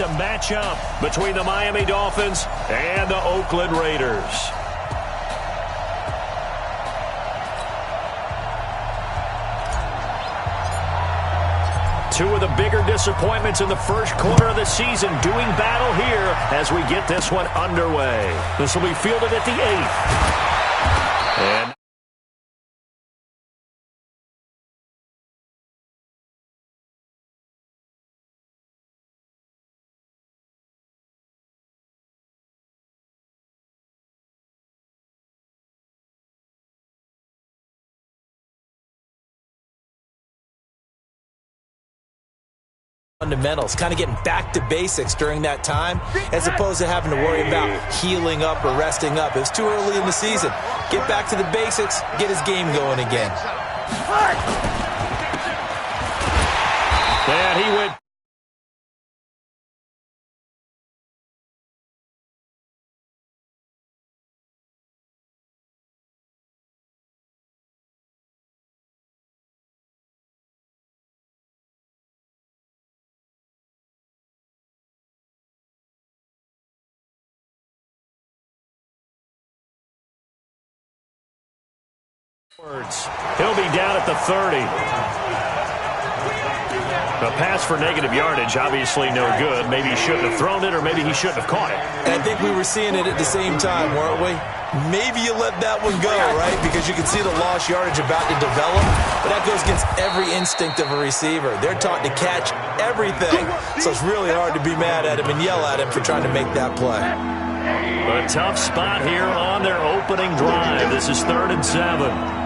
to match up between the Miami Dolphins and the Oakland Raiders. Two of the bigger disappointments in the first quarter of the season doing battle here as we get this one underway. This will be fielded at the 8th. And fundamentals, kind of getting back to basics during that time, as opposed to having to worry about healing up or resting up. It was too early in the season. Get back to the basics, get his game going again. And he went. He'll be down at the 30. A pass for negative yardage, obviously no good. Maybe he shouldn't have thrown it, or maybe he shouldn't have caught it. And I think we were seeing it at the same time, weren't we? Maybe you let that one go, right? Because you can see the lost yardage about to develop. But that goes against every instinct of a receiver. They're taught to catch everything. So it's really hard to be mad at him and yell at him for trying to make that play. A tough spot here on their opening drive. This is 3rd and 7.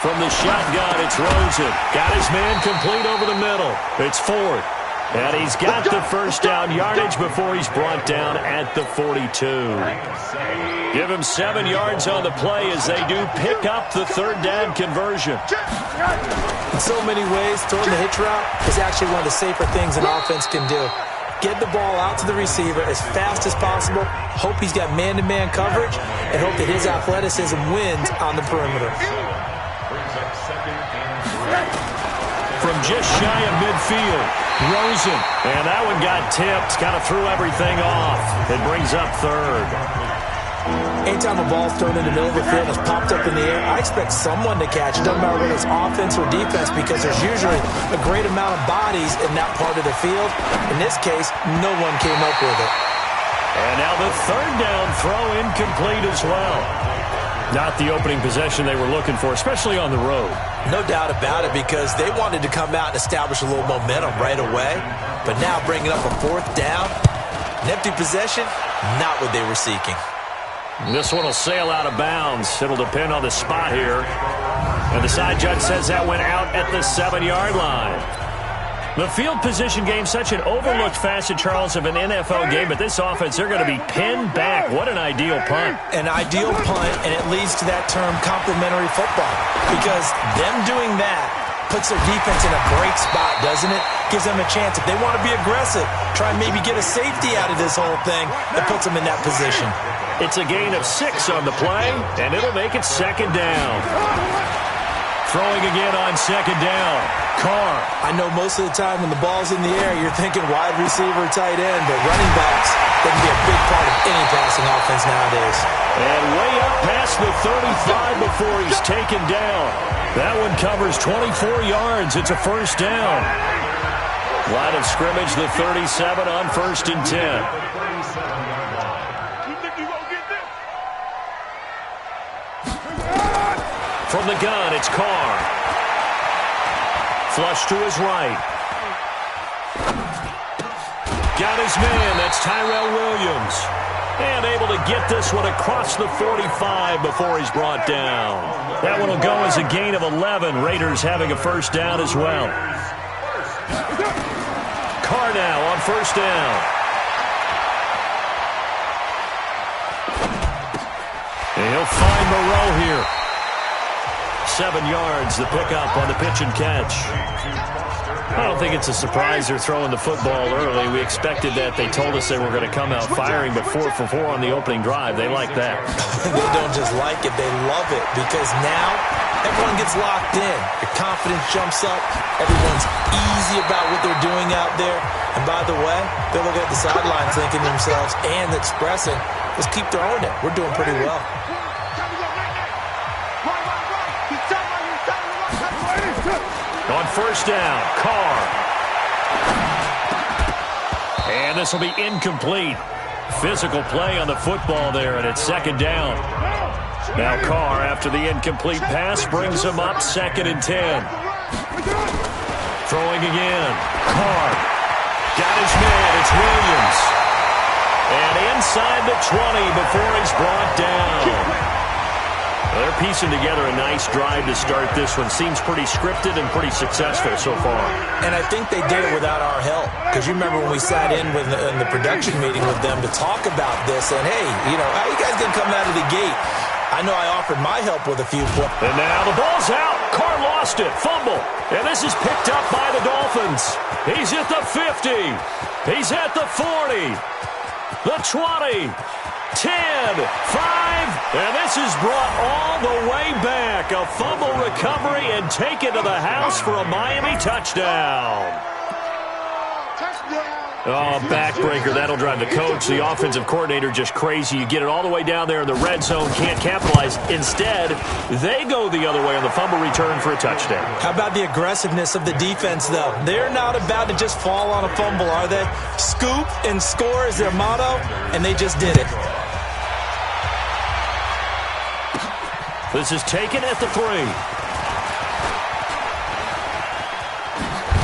From the shotgun, it's Rosen. Got his man complete over the middle. It's Ford. And he's got the first down yardage before he's brought down at the 42. Give him 7 yards on the play as they do pick up the 3rd down conversion. In so many ways, throwing the hitch route is actually one of the safer things an offense can do. Get the ball out to the receiver as fast as possible, hope he's got man-to-man coverage, and hope that his athleticism wins on the perimeter. From just shy of midfield, Rosen. And that one got tipped, kind of threw everything off. It brings up 3rd. Anytime a ball's thrown in the middle of the field and it's popped up in the air, I expect someone to catch it. Doesn't matter whether it's offense or defense, because there's usually a great amount of bodies in that part of the field. In this case, no one came up with it. And now the 3rd down throw incomplete as well. Not the opening possession they were looking for, especially on the road. No doubt about it, because they wanted to come out and establish a little momentum right away. But now bringing up a 4th down, an empty possession, not what they were seeking. This one will sail out of bounds. It'll depend on the spot here. And the side judge says that went out at the 7-yard line. The field position game, such an overlooked facet, Charles, of an NFL game, but this offense, they're going to be pinned back. What an ideal punt. An ideal punt, and it leads to that term complementary football, because them doing that puts their defense in a great spot, doesn't it? Gives them a chance. If they want to be aggressive, try and maybe get a safety out of this whole thing, that puts them in that position. It's a gain of 6 on the play, and it'll make it 2nd down. Throwing again on 2nd down. Carr. I know most of the time when the ball's in the air, you're thinking wide receiver, tight end, but running backs, they can be a big part of any passing offense nowadays. And way up past the 35 before he's taken down. That one covers 24 yards. It's a 1st down. Line of scrimmage, the 37 on 1st and 10. From the gun, it's Carr. Flush to his right. Got his man. That's Tyrell Williams. And able to get this one across the 45 before he's brought down. That one will go as a gain of 11. Raiders having a 1st down as well. Carr now on 1st down. And he'll find Moreau here. 7 yards, the pickup on the pitch and catch. I don't think it's a surprise they're throwing the football early. We expected that. They told us they were going to come out firing, but 4 for 4 on the opening drive. They like that. They don't just like it, they love it, because now everyone gets locked in. Your confidence jumps up. Everyone's easy about what they're doing out there. And by the way, they're looking at the sidelines thinking to themselves and expressing, let's keep throwing it. We're doing pretty well. On first down, Carr. And this will be incomplete. Physical play on the football there, and it's second down. Now Carr, after the incomplete pass, brings him up 2nd and 10. Throwing again. Carr. Got his man. It's Williams. And inside the 20 before he's brought down. They're piecing together a nice drive to start this one. Seems pretty scripted and pretty successful so far. And I think they did it without our help. Because you remember when we sat in the production meeting with them to talk about this. And, hey, you know, how you guys going to come out of the gate? I know I offered my help with a few points. And now the ball's out. Carr lost it. Fumble. And this is picked up by the Dolphins. He's at the 50. He's at the 40. The 20. 10, 5, and this is brought all the way back. A fumble recovery and taken to the house for a Miami touchdown. Oh, backbreaker. That'll drive the coach, the offensive coordinator, just crazy. You get it all the way down there in the red zone, can't capitalize. Instead, they go the other way on the fumble return for a touchdown. How about the aggressiveness of the defense, though? They're not about to just fall on a fumble, are they? Scoop and score is their motto, and they just did it. This is taken at the 3.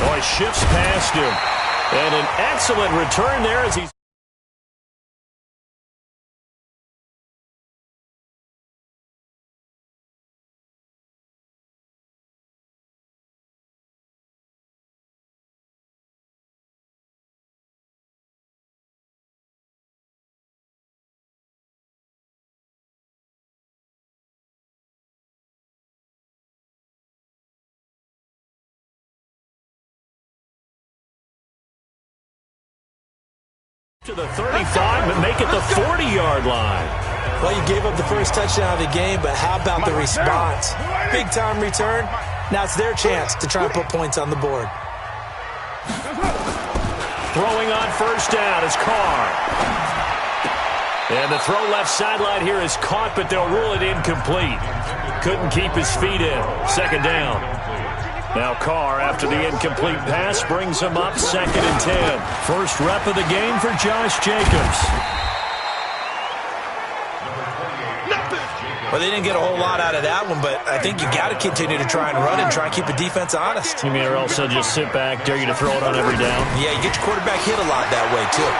Oh, he shifts past him. And an excellent return there as he's to the 35, but make it the 40-yard line. Well, you gave up the first touchdown of the game, but how about the response? Big-time return. Now it's their chance to try and put points on the board. Throwing on first down is Carr. And the throw left sideline here is caught, but they'll rule it incomplete. Couldn't keep his feet in. Second down. Now Carr, after the incomplete pass, brings him up 2nd and 10. First rep of the game for Josh Jacobs. Well, they didn't get a whole lot out of that one, but I think you got to continue to try and run and try and keep the defense honest. You mean or else they'll just sit back, dare you to throw it on every down? Yeah, you get your quarterback hit a lot that way, too.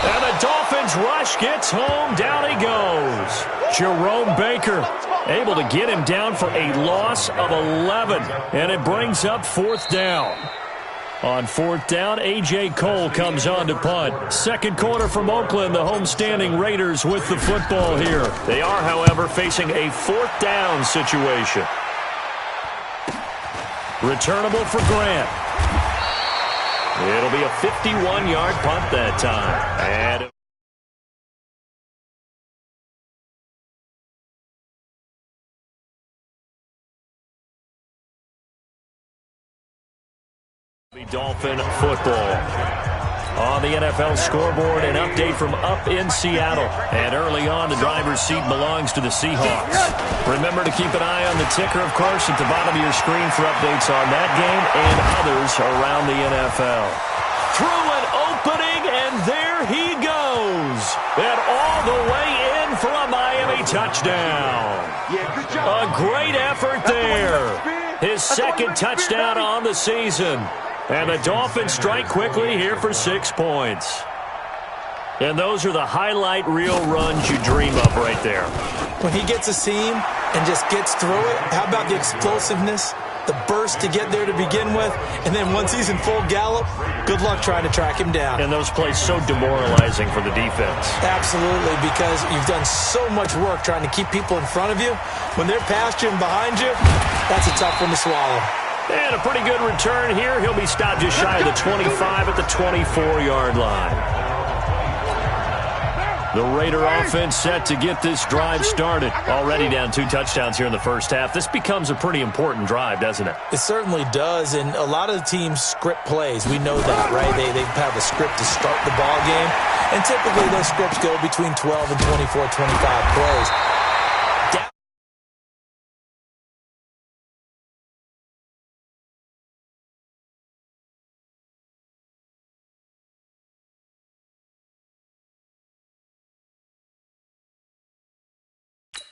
And the Dolphins rush gets home. Down he goes. Jerome Baker able to get him down for a loss of 11. And it brings up 4th down. On 4th down, A.J. Cole comes on to punt. Second quarter from Oakland, the homestanding Raiders with the football here. They are, however, facing a 4th down situation. Returnable for Grant. It'll be a 51-yard punt that time. And Dolphin football. On the NFL scoreboard, an update from up in Seattle. And early on, the driver's seat belongs to the Seahawks. Remember to keep an eye on the ticker, of course, at the bottom of your screen for updates on that game and others around the NFL. Through an opening, and there he goes. And all the way in for a Miami touchdown. A great effort there. His second touchdown on the season. And the Dolphins strike quickly here for 6 points. And those are the highlight reel runs you dream of right there. When he gets a seam and just gets through it, how about the explosiveness, the burst to get there to begin with, and then once he's in full gallop, good luck trying to track him down. And those plays so demoralizing for the defense. Absolutely, because you've done so much work trying to keep people in front of you. When they're past you and behind you, that's a tough one to swallow. And a pretty good return here. He'll be stopped just shy of the 25 at the 24-yard line. The Raider offense set to get this drive started. Already down 2 touchdowns here in the first half. This becomes a pretty important drive, doesn't it? It certainly does, and a lot of the teams script plays. We know that, right? They have a script to start the ball game, and typically those scripts go between 12 and 24, 25 plays.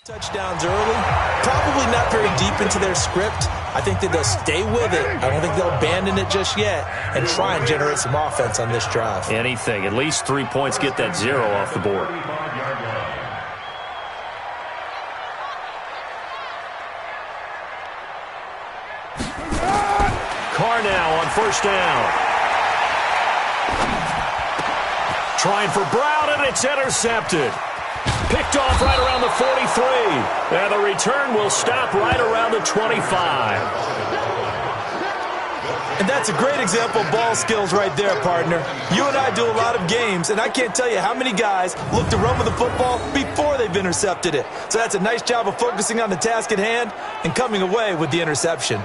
Touchdowns early, probably not very deep into their script. I think that they'll stay with it. I don't think they'll abandon it just yet and try and generate some offense on this drive. Anything. At least 3 points, get that 0 off the board. Carr now on first down. Trying for Brown, and it's intercepted. Picked off right around the 43. And the return will stop right around the 25. And that's a great example of ball skills right there, partner. You and I do a lot of games, and I can't tell you how many guys look to run with the football before they've intercepted it. So that's a nice job of focusing on the task at hand and coming away with the interception.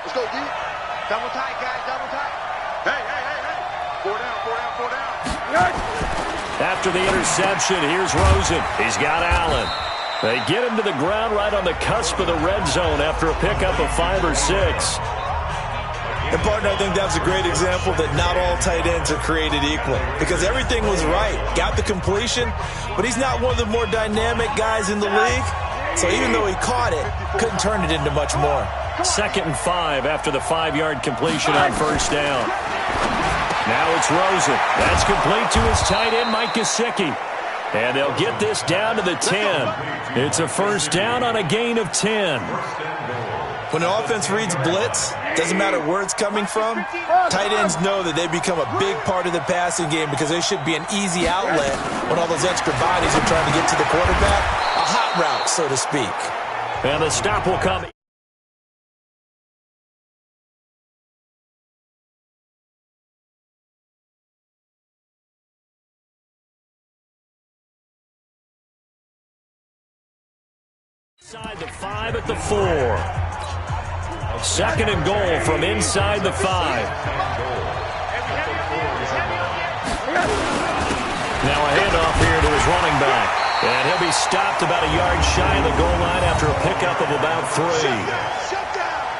Let's go deep. Double tight, guys. Double tight. Hey. 4 down. After the interception, here's Rosen. He's got Allen. They get him to the ground right on the cusp of the red zone after a pickup of 5 or 6. And, partner, I think that's a great example that not all tight ends are created equal because everything was right. Got the completion, but he's not one of the more dynamic guys in the league. So even though he caught it, couldn't turn it into much more. 2nd and 5 after the 5-yard completion on first down. Now it's Rosen. That's complete to his tight end, Mike Gesicki. And they'll get this down to the 10. It's a first down on a gain of 10. When the offense reads blitz, doesn't matter where it's coming from, tight ends know that they become a big part of the passing game because they should be an easy outlet when all those extra bodies are trying to get to the quarterback. A hot route, so to speak. And the stop will come. Inside the 5 at the 4. 2nd and goal from inside the 5. Now a handoff here to his running back. And he'll be stopped about a yard shy of the goal line after a pickup of about 3.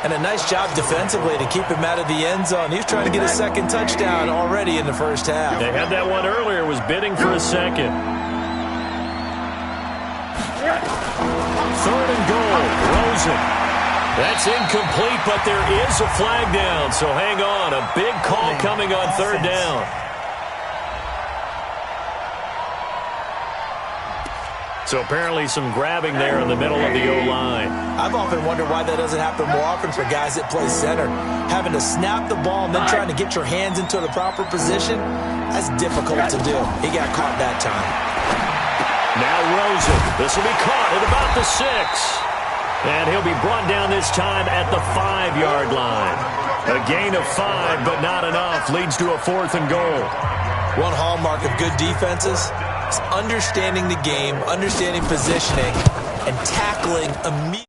And a nice job defensively to keep him out of the end zone. He was trying to get a 2nd touchdown already in the first half. They had that one earlier, was bidding for a 2nd. 3rd and goal, Rosen. That's incomplete, but there is a flag down, so hang on. A big call coming on 3rd down. So apparently some grabbing there in the middle of the O-line. I've often wondered why that doesn't happen more often for guys that play center. Having to snap the ball and then trying to get your hands into the proper position, that's difficult to do. He got caught that time. Now Rosen. This will be caught at about the 6. And he'll be brought down this time at the 5-yard line. A gain of 5, but not enough. Leads to a 4th and goal. One hallmark of good defenses is understanding the game, understanding positioning, and tackling immediately.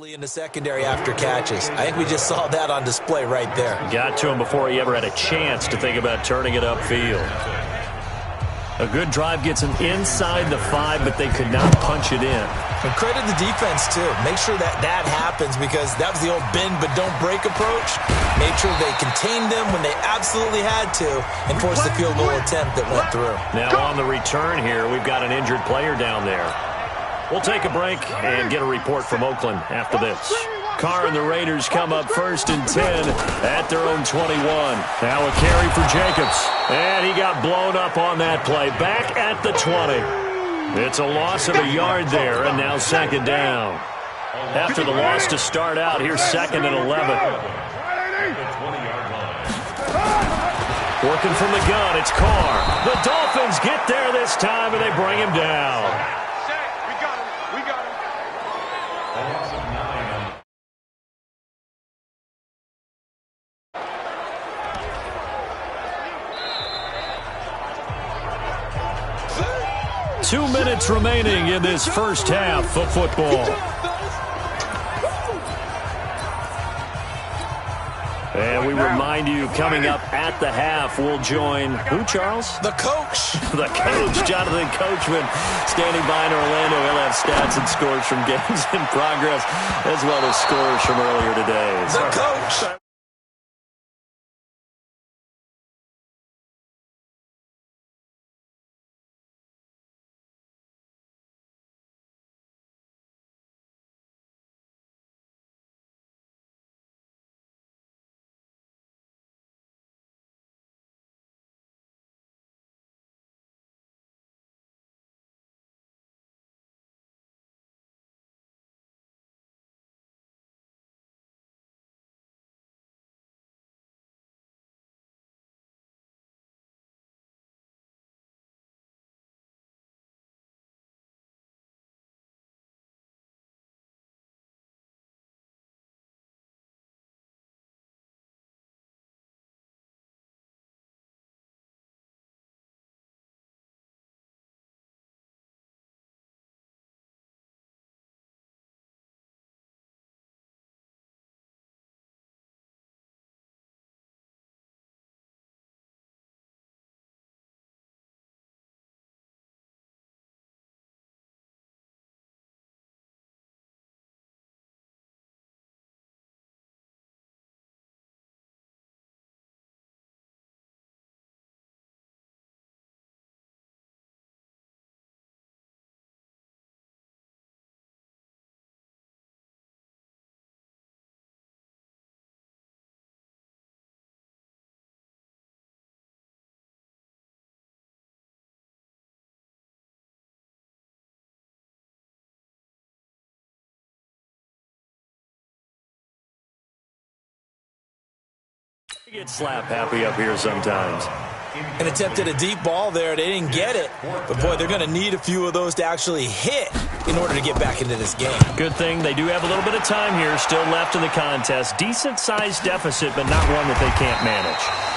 In the secondary after catches. I think we just saw that on display right there. Got to him before he ever had a chance to think about turning it upfield. A good drive gets him inside the 5, but they could not punch it in. And credit the defense, too. Make sure that happens because that was the old bend but don't break approach. Made sure they contained them when they absolutely had to and forced the field goal attempt that went through. Now on the return here, we've got an injured player down there. We'll take a break and get a report from Oakland after this. Carr and the Raiders come up 1st and 10 at their own 21. Now a carry for Jacobs. And he got blown up on that play. Back at the 20. It's a loss of a yard there, and now 2nd down. After the loss to start out, here's 2nd and 11. Working from the gun, it's Carr. The Dolphins get there this time, and they bring him down. We got him. We got him. Two minutes remaining in this first half of football. And we remind you, coming up at the half, we'll join who, Charles? The coach. The coach, Jonathan Coachman, standing by in Orlando. He'll have stats and scores from games in progress, as well as scores from earlier today. The coach. They get slap happy up here sometimes. And attempted a deep ball there. They didn't get it. But, boy, they're going to need a few of those to actually hit in order to get back into this game. Good thing they do have a little bit of time here still left in the contest. Decent-sized deficit, but not one that they can't manage.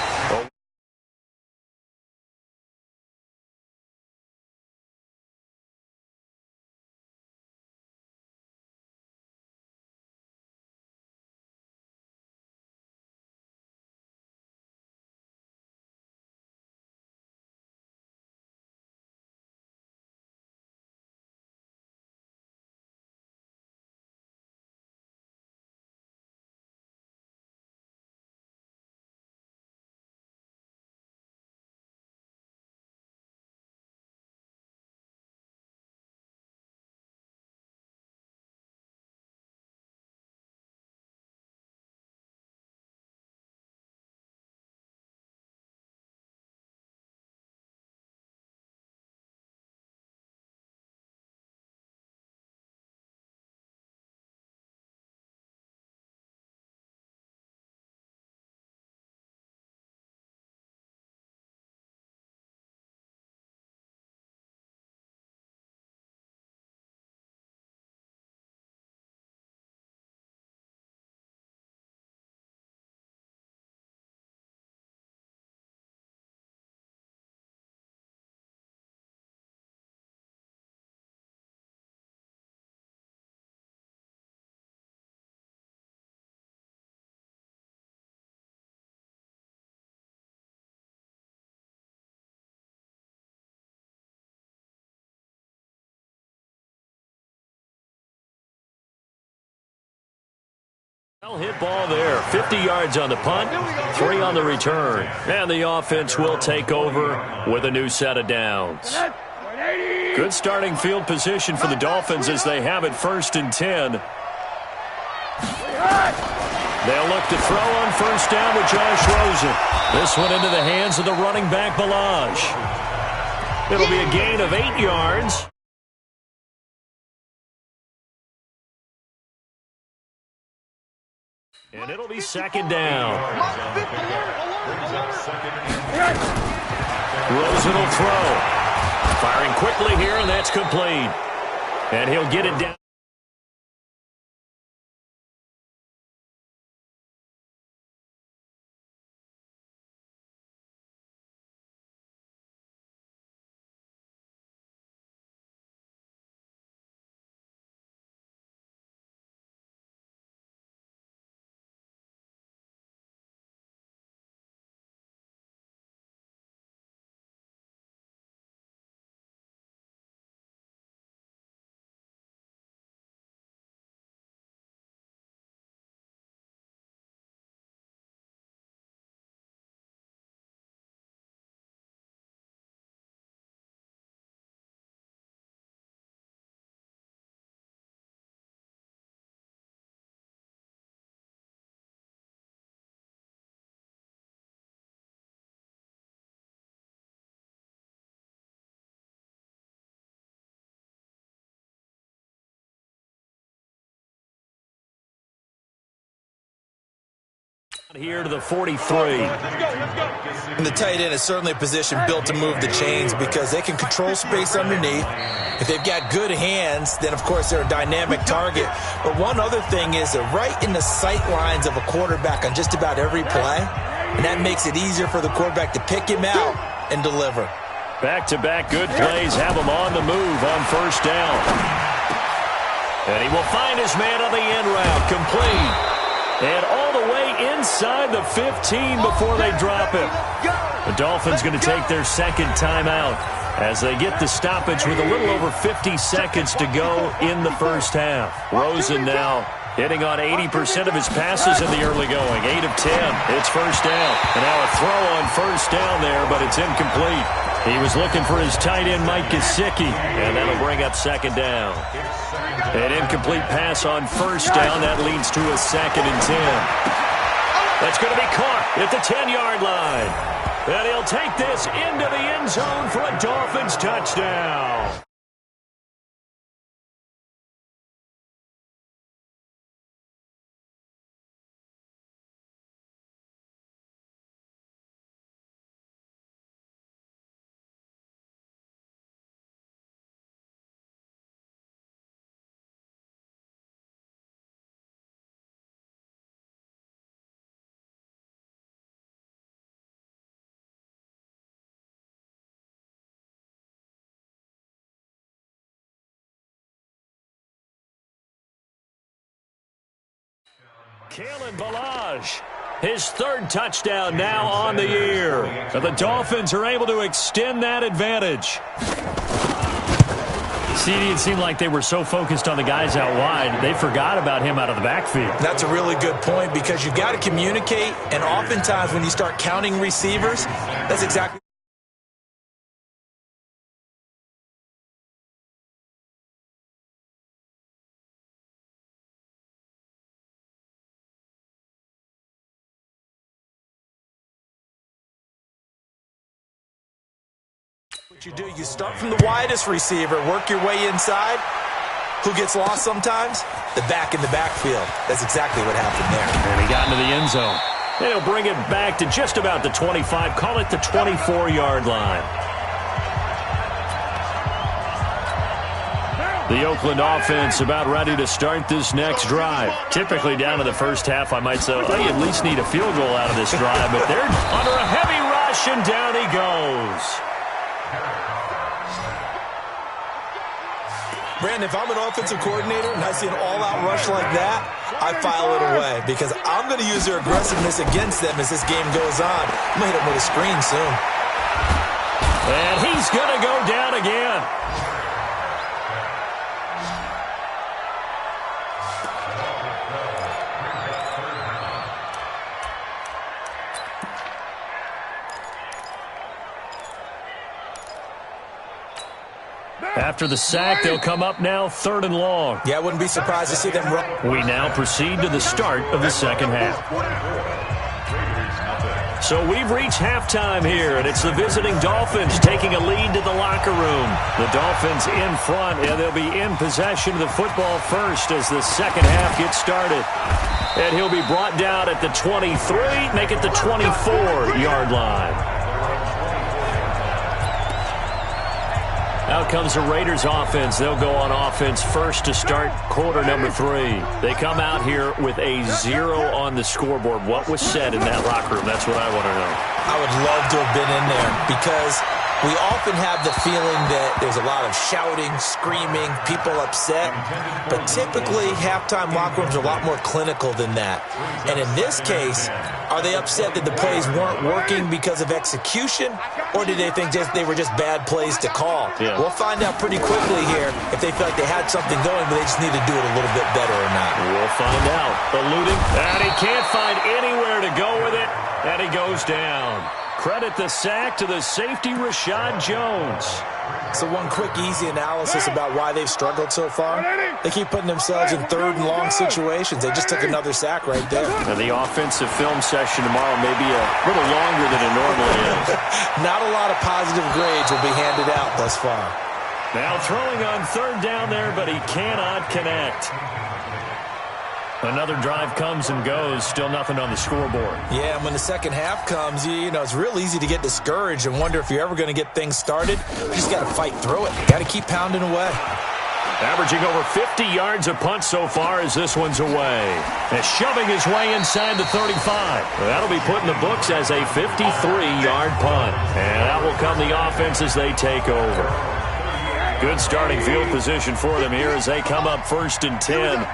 Well hit ball there. 50 yards on the punt, 3 on the return. And the offense will take over with a new set of downs. Good starting field position for the Dolphins as they have it 1st and 10. They'll look to throw on first down with Josh Rosen. This one into the hands of the running back, Balaj. It'll be a gain of 8 yards. And it'll be second down. Rosen will throw. Firing quickly here, and that's complete. And he'll get it down. Here to the 43. And the tight end is certainly a position built to move the chains because they can control space underneath. If they've got good hands, then, of course, they're a dynamic target. But one other thing is they're right in the sight lines of a quarterback on just about every play, and that makes it easier for the quarterback to pick him out and deliver. Back-to-back good plays have him on the move on first down. And he will find his man on the end route, complete. And all the way inside the 15 before they drop him. The Dolphins going to take their second timeout as they get the stoppage with a little over 50 seconds to go in the first half. Rosen now hitting on 80% of his passes in the early going. 8 of 10. It's first down. And now a throw on first down there, but it's incomplete. He was looking for his tight end, Mike Gesicki, and that'll bring up second down. An incomplete pass on first down. That leads to a 2nd and 10. That's going to be caught at the 10-yard line. And he'll take this into the end zone for a Dolphins touchdown. Kalen Balaj, his 3rd touchdown now on the year. And the Dolphins are able to extend that advantage. CD, it seemed like they were so focused on the guys out wide, they forgot about him out of the backfield. That's a really good point because you've got to communicate, and oftentimes when you start counting receivers, that's exactly what you do. You start from the widest receiver, work your way inside. Who gets lost sometimes? The back in the backfield. That's exactly what happened there. And he got into the end zone. And he'll bring it back to just about the 25. Call it the 24-yard line. The Oakland offense about ready to start this next drive. Typically down to the first half, I might say, oh, you at least need a field goal out of this drive. But they're under a heavy rush, and down he goes. Brandon, if I'm an offensive coordinator and I see an all-out rush like that, I file it away because I'm going to use their aggressiveness against them as this game goes on. I'm going to hit them with a screen soon. And he's going to go down again. After the sack, they'll come up now 3rd and long. Yeah, I wouldn't be surprised to see them run. We now proceed to the start of the second half. So we've reached halftime here, and it's the visiting Dolphins taking a lead to the locker room. The Dolphins in front, and they'll be in possession of the football first as the second half gets started. And he'll be brought down at the 23, make it the 24-yard line. Out comes the Raiders offense. They'll go on offense first to start quarter number 3. They come out here with a 0 on the scoreboard. What was said in that locker room? That's what I want to know. I would love to have been in there because we often have the feeling that there's a lot of shouting, screaming, people upset. But typically, halftime locker rooms are a lot more clinical than that. And in this case, are they upset that the plays weren't working because of execution? Or did they think they were just bad plays to call? Yeah. We'll find out pretty quickly here if they feel like they had something going, but they just need to do it a little bit better or not. We'll find out. Eluding, and he can't find anywhere to go with it, and he goes down. Credit the sack to the safety, Rashad Jones. So one quick, easy analysis about why they've struggled so far. They keep putting themselves in 3rd and long situations. They just took another sack right there. And the offensive film session tomorrow may be a little longer than it normally is. Not a lot of positive grades will be handed out thus far. Now throwing on 3rd down there, but he cannot connect. Another drive comes and goes, still nothing on the scoreboard. Yeah, and when the second half comes, you know, it's real easy to get discouraged and wonder if you're ever going to get things started. You just got to fight through it. Got to keep pounding away. Averaging over 50 yards a punt so far as this one's away. And shoving his way inside the 35. That'll be put in the books as a 53-yard punt. And that will come the offense as they take over. Good starting field position for them here as they come up 1st and 10.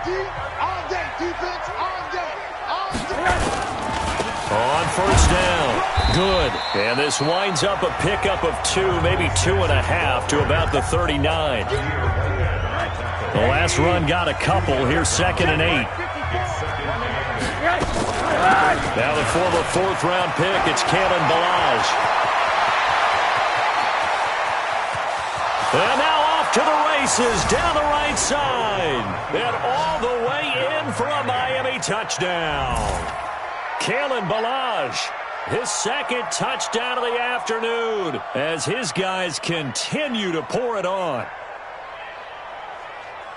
On 1st down. Good. And this winds up a pickup of 2, maybe 2.5 to about the 39. The last run got a couple. Here's 2nd and 8. Now the former 4th-round pick, it's Kalen Ballage. And now off to the races down the right side. And all the way in for a Miami touchdown. Kalen Ballage, his 2nd touchdown of the afternoon as his guys continue to pour it on.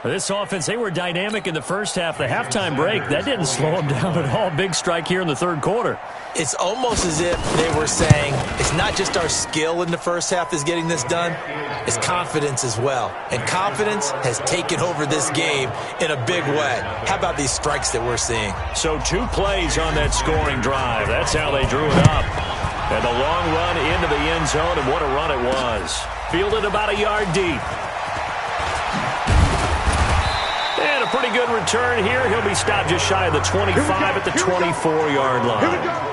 This offense, they were dynamic in the first half. The halftime break, that didn't slow them down at all. Big strike here in the 3rd quarter. It's almost as if they were saying, it's not just our skill in the first half that's getting this done, it's confidence as well. And confidence has taken over this game in a big way. How about these strikes that we're seeing? So 2 plays on that scoring drive. That's how they drew it up. And a long run into the end zone, and what a run it was. Fielded about a yard deep. And a pretty good return here. He'll be stopped just shy of the 25 at the 24-yard line.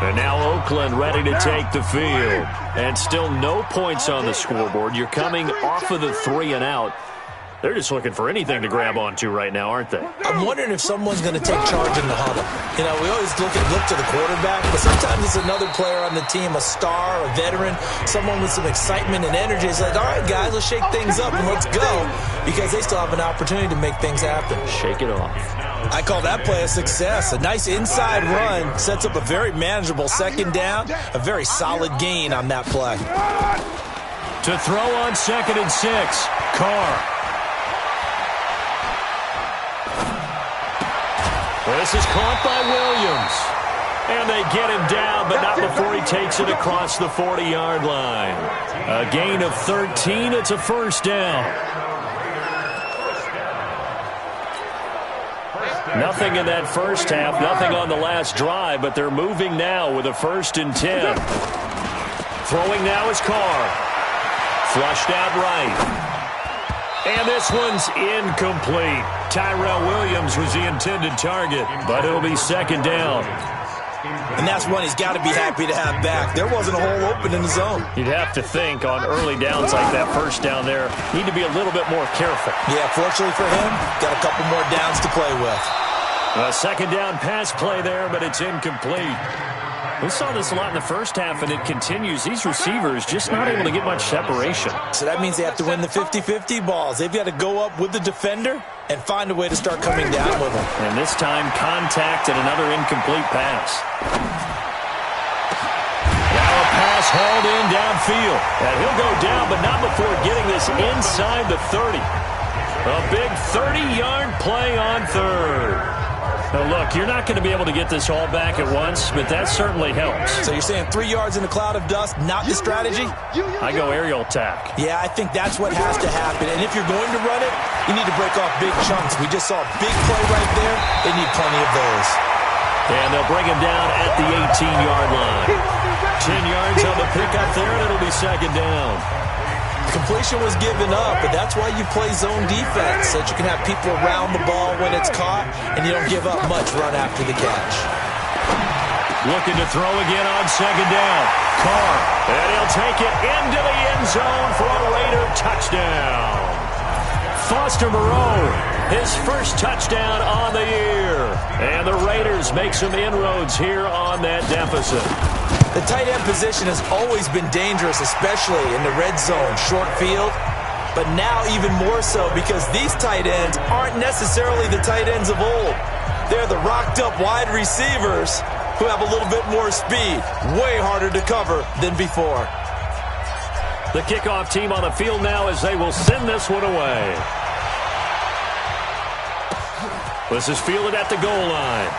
And now Oakland ready to take the field. And still no points on the scoreboard. You're coming off of the 3 and out. They're just looking for anything to grab onto right now, aren't they? I'm wondering if someone's going to take charge in the huddle. You know, we always look to the quarterback, but sometimes it's another player on the team, a star, a veteran, someone with some excitement and energy. It's like, all right, guys, let's shake things up and let's go, because they still have an opportunity to make things happen. Shake it off. I call that play a success. A nice inside run sets up a very manageable 2nd down, a very solid gain on that play. To throw on 2nd and 6, Carr. This is caught by Williams. And they get him down, but not before he takes it across the 40-yard line. A gain of 13. It's a 1st down. Nothing in that first half, nothing on the last drive, but they're moving now with a 1st and 10. Throwing now is Carr. Flushed out right. And this one's incomplete. Tyrell Williams was the intended target, but it'll be 2nd down. And that's one he's got to be happy to have back. There wasn't a hole open in the zone. You'd have to think on early downs like that 1st down there, need to be a little bit more careful. Yeah, fortunately for him, got a couple more downs to play with. A 2nd down pass play there, but it's incomplete. We saw this a lot in the first half, and it continues. These receivers just not able to get much separation. So that means they have to win the 50-50 balls. They've got to go up with the defender and find a way to start coming down with them. And this time, contact and another incomplete pass. Now a pass hauled in downfield. And he'll go down, but not before getting this inside the 30. A big 30-yard play on third. Now, look, you're not going to be able to get this all back at once, but that certainly helps. So you're saying 3 yards in a cloud of dust, not the strategy? I go aerial attack. Yeah, I think that's what has to happen. And if you're going to run it, you need to break off big chunks. We just saw a big play right there. They need plenty of those. And they'll bring him down at the 18-yard line. 10 yards on the pickup there, and it'll be second down. Completion was given up, but that's why you play zone defense, so that you can have people around the ball when it's caught, and you don't give up much run after the catch. Looking to throw again on second down. Carr, and he'll take it into the end zone for a Raider touchdown. Foster Moreau, his first touchdown on the year. And the Raiders make some inroads here on that deficit. The tight end position has always been dangerous, especially in the red zone, short field. But now even more so because these tight ends aren't necessarily the tight ends of old. They're the rocked-up wide receivers who have a little bit more speed. Way harder to cover than before. The kickoff team on the field now as they will send this one away. This is fielded at the goal line.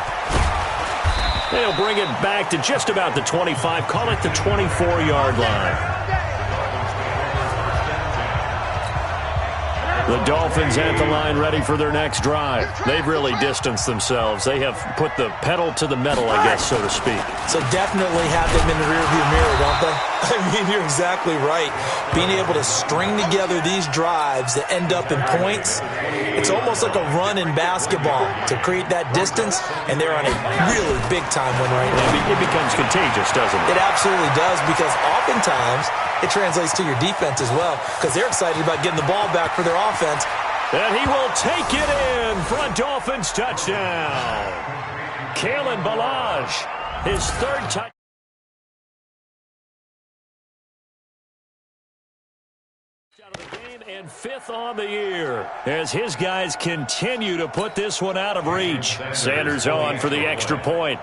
They'll bring it back to just about the 25. Call it the 24-yard line. The Dolphins at the line ready for their next drive. They've really distanced themselves. They have put the pedal to the metal, I guess, so to speak. So definitely have them in the rearview mirror, don't they? I mean, you're exactly right. Being able to string together these drives that end up in points, it's almost like a run in basketball to create that distance, and they're on a really big-time one right now. It becomes contagious, doesn't it? It absolutely does, because oftentimes it translates to your defense as well, because they're excited about getting the ball back for their offense. And he will take it in for a Dolphins touchdown. Kalen Ballage, his third touchdown. Out of the game and fifth on the year as his guys continue to put this one out of reach. Sanders on for the extra point.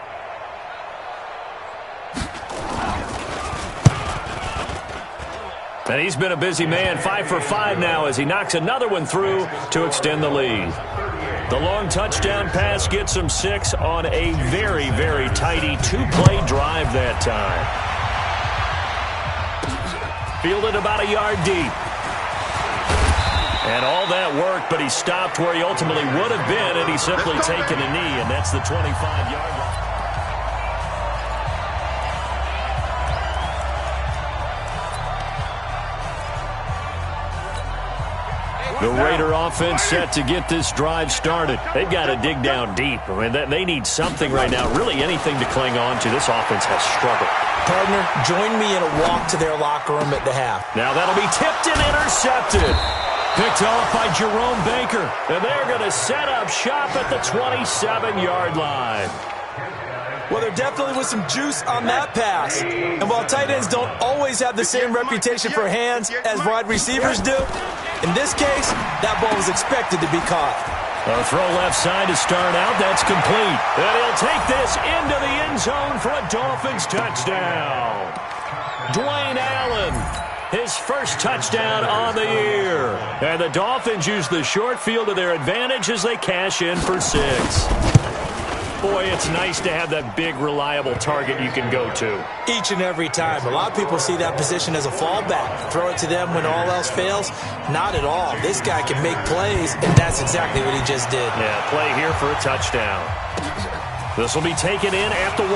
And he's been a busy man, 5 for 5 now as he knocks another one through to extend the lead. The long touchdown pass gets him 6 on a very, very tidy two-play drive that time. Fielded about a yard deep. And all that work, but he stopped where he ultimately would have been, and he's simply taken a knee, and that's the 25-yard line. The Raider offense set to get this drive started. They've got to dig down deep. I mean, they need something right now, really anything to cling on to. This offense has struggled. Partner, join me in a walk to their locker room at the half. Now that'll be tipped and intercepted. Picked off by Jerome Baker. And they're going to set up shop at the 27-yard line. Well, there definitely was some juice on that pass. And while tight ends don't always have the same reputation for hands as wide receivers do, in this case, that ball was expected to be caught. A throw left side to start out. That's complete. And he'll take this into the end zone for a Dolphins touchdown. Dwayne Allen, his first touchdown on the year. And the Dolphins use the short field to their advantage as they cash in for 6. Boy, it's nice to have that big, reliable target you can go to. Each and every time. A lot of people see that position as a fallback. Throw it to them when all else fails. Not at all. This guy can make plays, and that's exactly what he just did. Yeah, play here for a touchdown. This will be taken in at the 1.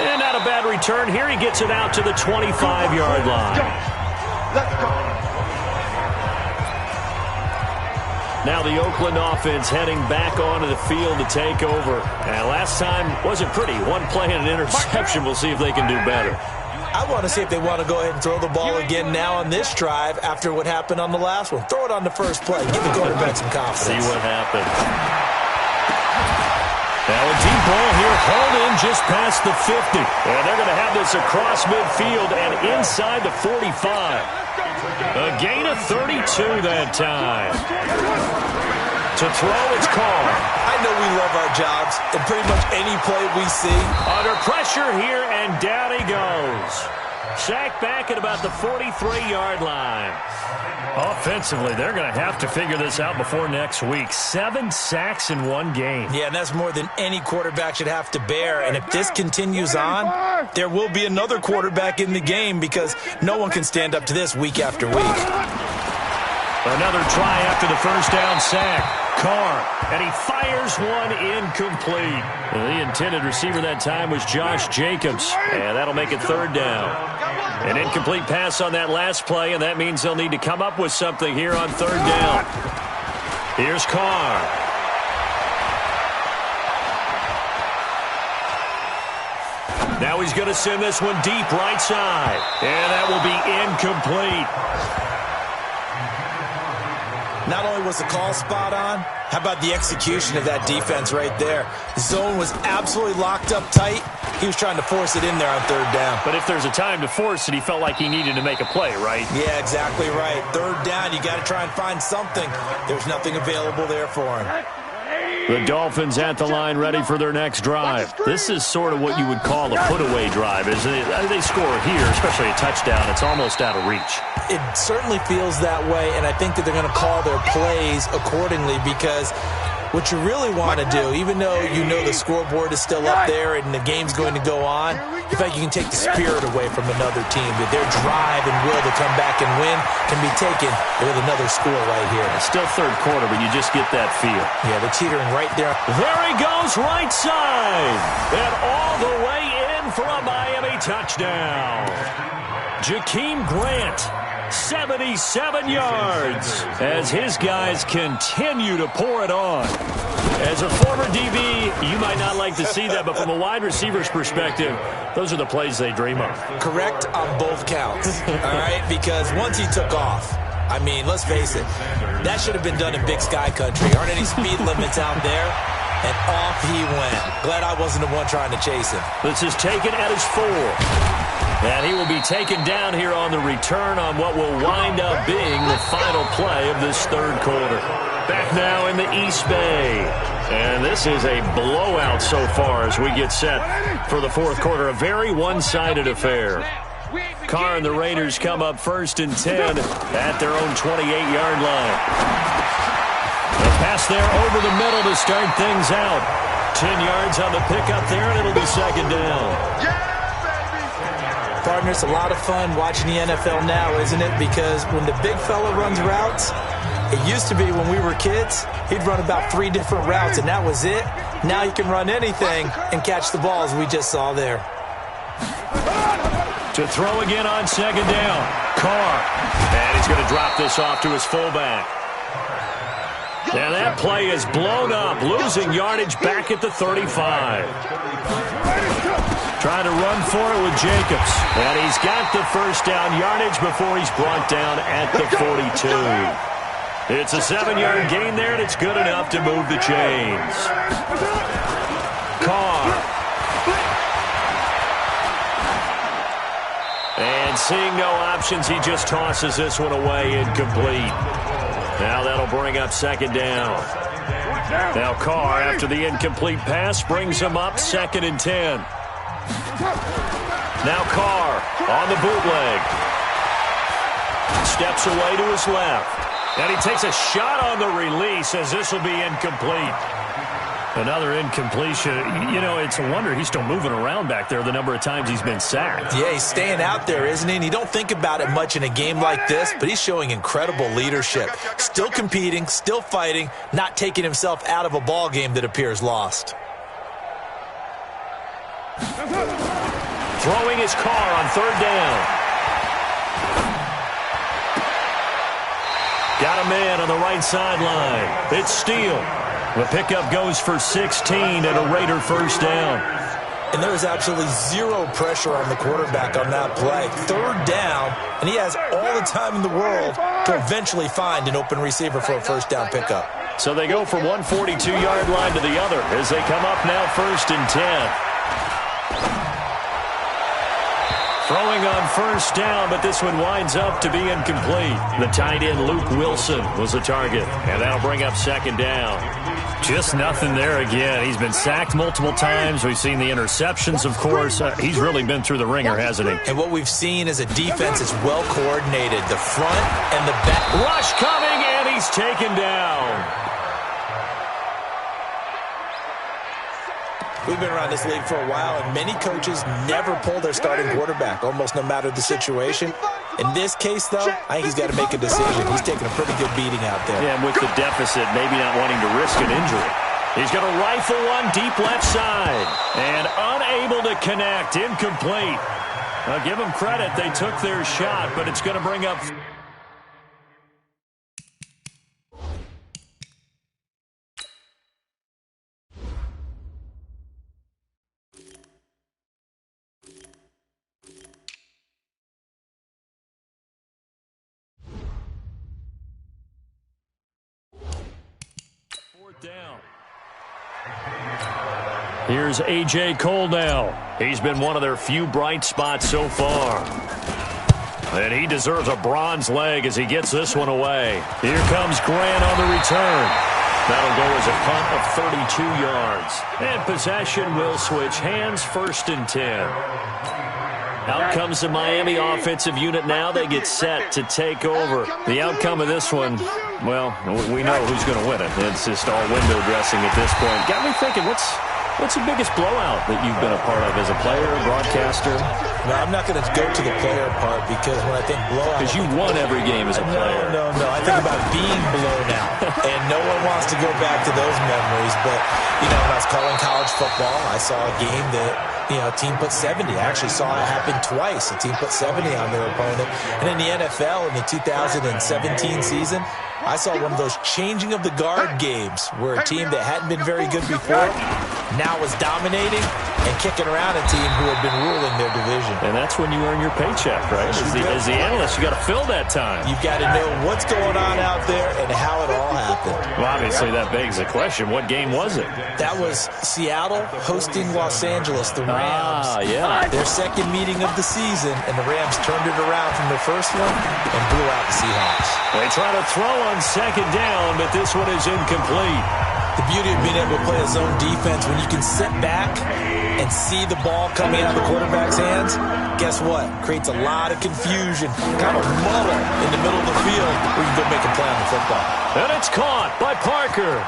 And not a bad return. Here he gets it out to the 25-yard line. Let's go. Now the Oakland offense heading back onto the field to take over. And last time wasn't pretty. One play and an interception. We'll see if they can do better. I want to see if they want to go ahead and throw the ball again now on this drive after what happened on the last one. Throw it on the first play. Give the quarterback some confidence. See what happens. Now a deep ball here, hauled in just past the 50. And they're going to have this across midfield and inside the 45. A gain of 32 that time. To throw, it's Carr. I know we love our jobs, and pretty much any play we see. Under pressure here, and down he goes. Sacked back at about the 43-yard line. Offensively, they're going to have to figure this out before next week. 7 sacks in one game. Yeah, and that's more than any quarterback should have to bear. And if this continues on, there will be another quarterback in the game because no one can stand up to this week after week. Another try after the first down sack. Carr, and he fires one incomplete. The intended receiver that time was Josh Jacobs, and that'll make it third down. An incomplete pass on that last play, and that means they'll need to come up with something here on third down. Here's Carr. Now he's going to send this one deep right side, and that will be incomplete. Not only was the call spot on, how about the execution of that defense right there? The zone was absolutely locked up tight. He was trying to force it in there on third down. But if there's a time to force it, he felt like he needed to make a play, right? Yeah, exactly right. Third down, you got to try and find something. There's nothing available there for him. The Dolphins at the line ready for their next drive. This is sort of what you would call a put-away drive, isn't it? They score here, especially a touchdown. It's almost out of reach. It certainly feels that way, and I think that they're going to call their plays accordingly because what you really want to do, even though you know the scoreboard is still up there and the game's going to go on, in fact, you can take the spirit away from another team. That their drive and will to come back and win can be taken with another score right here. It's still third quarter, but you just get that feel. Yeah, they're teetering right there. There he goes, right side. And all the way in for a Miami touchdown. Jakeem Grant, 77 yards, as his guys continue to pour it on. As a former DB, you might not like to see that, but from a wide receiver's perspective, those are the plays they dream of. Correct on both counts, all right? Because once he took off, I mean, let's face it, that should have been done in Big Sky Country. Aren't any speed limits out there? And off he went. Glad I wasn't the one trying to chase him. This is taken at his 4. And he will be taken down here on the return on what will wind up being the final play of this third quarter. Back now in the East Bay. And this is a blowout so far as we get set for the fourth quarter. A very one-sided affair. Carr and the Raiders come up first and 10 at their own 28-yard line. The pass there over the middle to start things out. 10 yards on the pickup there, and it'll be second down. Partner, it's a lot of fun watching the NFL now, isn't it? Because when the big fella runs routes, it used to be when we were kids, he'd run about 3 different routes, and that was it. Now he can run anything and catch the balls we just saw there. To throw again on second down. Carr. And he's going to drop this off to his fullback. And that play is blown up, losing yardage back at the 35. Trying to run for it with Jacobs. And he's got the first down yardage before he's brought down at the 42. It's a 7-yard gain there, and it's good enough to move the chains. Carr. And seeing no options, he just tosses this one away, incomplete. Now that'll bring up second down. Now Carr, after the incomplete pass, brings him up second and 10. Now Carr on the bootleg. Steps away to his left. And he takes a shot on the release as this will be incomplete. Another incompletion. You know, it's a wonder he's still moving around back there the number of times he's been sacked. Yeah, he's staying out there, isn't he? And you don't think about it much in a game like this, but he's showing incredible leadership. Still competing, still fighting, not taking himself out of a ball game that appears lost. Throwing his Carr on third down. Got a man on the right sideline. It's Steele. The pickup goes for 16 and a Raider first down. And there is absolutely zero pressure on the quarterback on that play. Third down, and he has all the time in the world to eventually find an open receiver for a first down pickup. So they go from 142-yard line to the other as they come up now 1st and 10. Throwing on 1st down, but this one winds up to be incomplete. The tight end, Luke Wilson, was the target, and that'll bring up 2nd down. Just nothing there again. He's been sacked multiple times. We've seen the interceptions, of course. He's really been through the ringer, hasn't he? And what we've seen is a defense that's well coordinated. The front and the back. Rush coming, and he's taken down. We've been around this league for a while, and many coaches never pull their starting quarterback, almost no matter the situation. In this case, though, I think he's got to make a decision. He's taking a pretty good beating out there. Yeah, and with the deficit, maybe not wanting to risk an injury. He's going to rifle one deep left side, and unable to connect, incomplete. I'll give them credit. They took their shot, but it's going to bring up... down. Here's A.J. Cole now. He's been one of their few bright spots so far. And he deserves a bronze leg as he gets this one away. Here comes Grant on the return. That'll go as a punt of 32 yards. And possession will switch hands, 1st and 10. Out comes the Miami offensive unit now. They get set to take over. The outcome of this one, well, we know who's going to win it. It's just all window dressing at this point. Got me thinking, what's the biggest blowout that you've been a part of as a player, broadcaster? No, I'm not going to go to the player part because when I think blowout... Because you won every game as a player. No. I think about being blown out. And no one wants to go back to those memories. But, when I was calling college football, I saw a game that... a team put 70. I actually saw it happen twice. A team put 70 on their opponent. And in the NFL, in the 2017 season, I saw one of those changing of the guard games where a team that hadn't been very good before now was dominating and kicking around a team who had been ruling their division. And that's when you earn your paycheck, right? As the analyst, you got to fill that time. You've got to know what's going on out there and how it all happened. Well, obviously, that begs the question, what game was it? That was Seattle hosting Los Angeles, the Rams. Yeah. Their second meeting of the season, and the Rams turned it around from their first one and blew out the Seahawks. They try to throw on 2nd down, but this one is incomplete. The beauty of being able to play a zone defense, when you can sit back and see the ball coming out of the quarterback's hands, guess what? Creates a lot of confusion, kind of muddle in the middle of the field where you can go make a play on the football. And it's caught by Parker.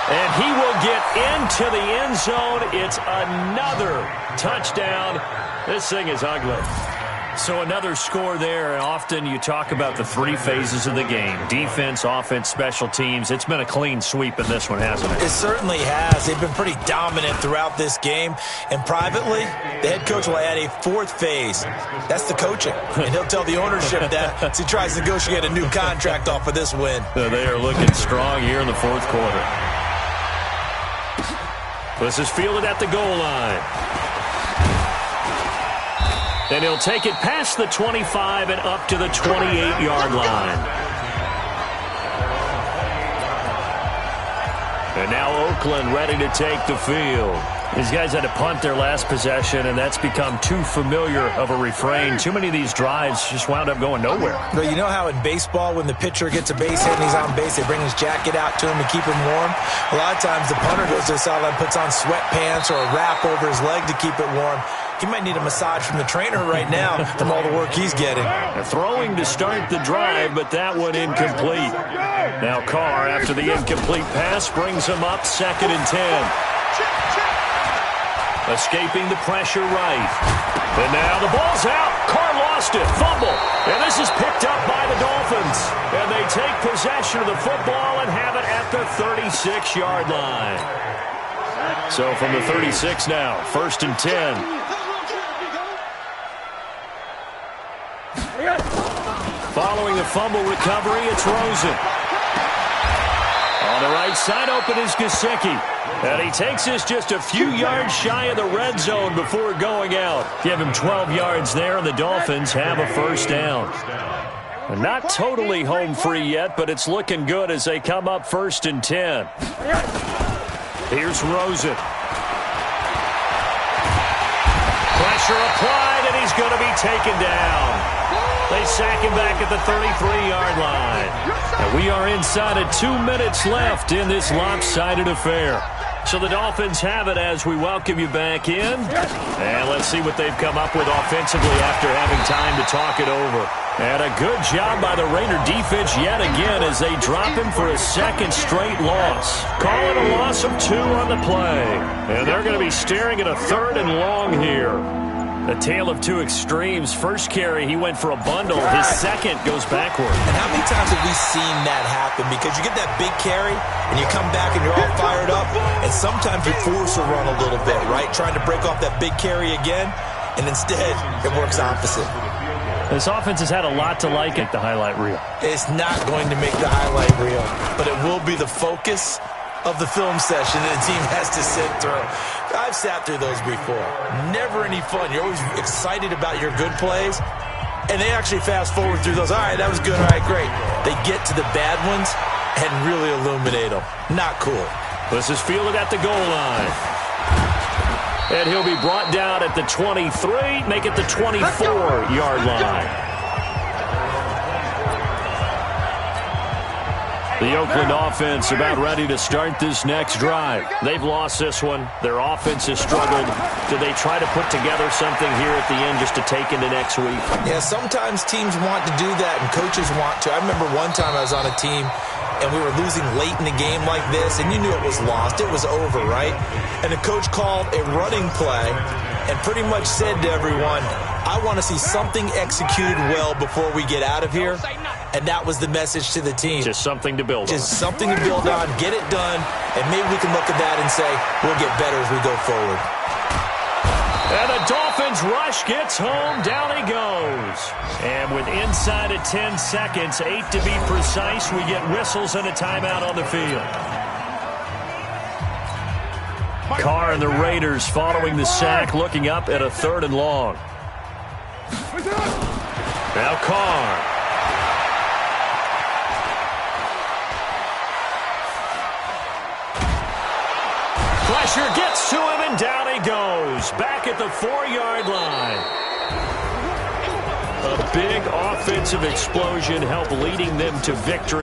And he will get into the end zone. It's another touchdown. This thing is ugly. So another score there, and often you talk about the 3 phases of the game. Defense, offense, special teams. It's been a clean sweep in this one, hasn't it? It certainly has. They've been pretty dominant throughout this game. And privately, the head coach will add a 4th phase. That's the coaching. And he'll tell the ownership that as he tries to negotiate a new contract off of this win. They are looking strong here in the 4th quarter. This is fielded at the goal line. And he'll take it past the 25 and up to the 28-yard line. And now Oakland ready to take the field. These guys had to punt their last possession, and that's become too familiar of a refrain. Too many of these drives just wound up going nowhere. But you know how in baseball, when the pitcher gets a base hit and he's on base, they bring his jacket out to him to keep him warm? A lot of times the punter goes to the sideline, puts on sweatpants or a wrap over his leg to keep it warm. He might need a massage from the trainer right now from all the work he's getting. They're throwing to start the drive, but that one incomplete. Now Carr, after the incomplete pass, brings him up 2nd and 10. Escaping the pressure right. And now the ball's out. Carr lost it. Fumble. And this is picked up by the Dolphins. And they take possession of the football and have it at the 36-yard line. So from the 36 now, 1st and 10. Following the fumble recovery, it's Rosen. On the right side, open is Gesicki. And he takes us just a few yards shy of the red zone before going out. Give him 12 yards there, and the Dolphins have a 1st down. Not totally home free yet, but it's looking good as they come up 1st and 10. Here's Rosen. Pressure applied, and he's going to be taken down. They sack him back at the 33-yard line. And we are inside of 2 minutes left in this lopsided affair. So the Dolphins have it as we welcome you back in. And let's see what they've come up with offensively after having time to talk it over. And a good job by the Raider defense yet again as they drop him for a second straight loss. Call it a loss of 2 on the play. And they're going to be staring at a 3rd and long here. A tale of two extremes. First carry, he went for a bundle. His second goes backward. And how many times have we seen that happen? Because you get that big carry, and you come back and you're all fired up, and sometimes you force a run a little bit, right? Trying to break off that big carry again, and instead it works opposite. This offense has had a lot to like at the highlight reel. It's not going to make the highlight reel, but it will be the focus of the film session that the team has to sit through. I've sat through those before. Never any fun. You're always excited about your good plays, and they actually fast forward through those. All right, that was good. All right, great. They get to the bad ones and really illuminate them. Not cool. This is fielded at the goal line. And he'll be brought down at the 23, make it the 24-yard line. The Oakland offense about ready to start this next drive. They've lost this one. Their offense has struggled. Do they try to put together something here at the end just to take into next week? Yeah, sometimes teams want to do that and coaches want to. I remember one time I was on a team and we were losing late in the game like this, and you knew it was lost. It was over, right? And the coach called a running play and pretty much said to everyone, I want to see something executed well before we get out of here. And that was the message to the team. Just something to build on. Just something to build on, get it done, and maybe we can look at that and say, we'll get better as we go forward. And the Dolphins rush gets home. Down he goes. And with inside of 10 seconds, 8 to be precise, we get whistles and a timeout on the field. Carr and the Raiders following the sack, looking up at a 3rd and long. Now Carr. Pressure gets to him, and down he goes. Back at the 4-yard line. A big offensive explosion helped leading them to victory.